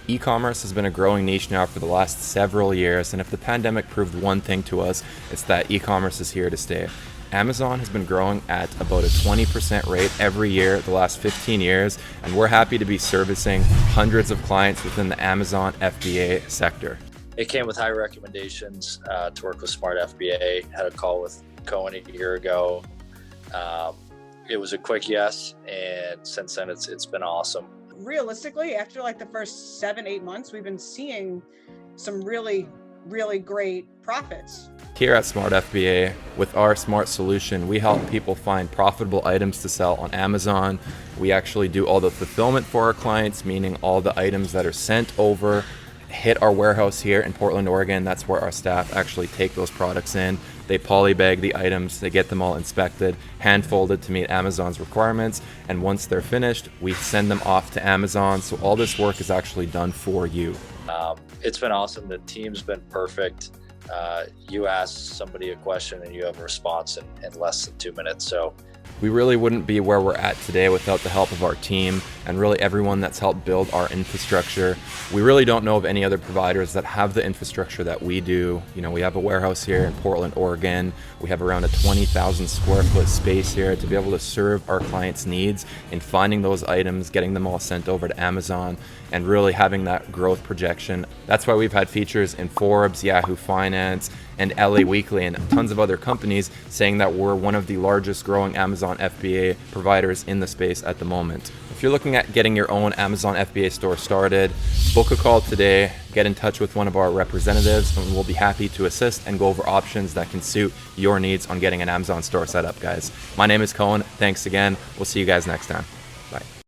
E-commerce has been a growing niche now for the last several years, and if the pandemic proved one thing to us, it's that e-commerce is here to stay. Amazon has been growing at about a 20% rate every year the last 15 years, and we're happy to be servicing hundreds of clients within the Amazon FBA sector. It came with high recommendations to work with Smart FBA. Had a call with Cohen a year ago. It was a quick yes, and since then it's been awesome. Realistically, after like the first 7-8 months, we've been seeing some really great profits. Here at Smart FBA, with our smart solution, we help people find profitable items to sell on Amazon. We actually do all the fulfillment for our clients, meaning all the items that are sent over hit our warehouse here in Portland, Oregon. That's where our staff actually take those products in. They polybag the items, they get them all inspected, hand folded to meet Amazon's requirements, and once they're finished, we send them off to Amazon. So all this work is actually done for you. It's been awesome. The team's been perfect. You ask somebody a question and you have a response in less than 2 minutes. So we really wouldn't be where we're at today without the help of our team and really everyone that's helped build our infrastructure. We really don't know of any other providers that have the infrastructure that we do. You know, we have a warehouse here in Portland, Oregon. We have around a 20,000 square foot space here to be able to serve our clients' needs in finding those items, getting them all sent over to Amazon, and really having that growth projection. That's why we've had features in Forbes, Yahoo Finance, and LA Weekly, and tons of other companies saying that we're one of the largest growing Amazon FBA providers in the space at the moment. If you're looking at getting your own Amazon FBA store started, book a call today, get in touch with one of our representatives, and we'll be happy to assist and go over options that can suit your needs on getting an Amazon store set up, guys. My name is Cohen. Thanks again. We'll see you guys next time. Bye.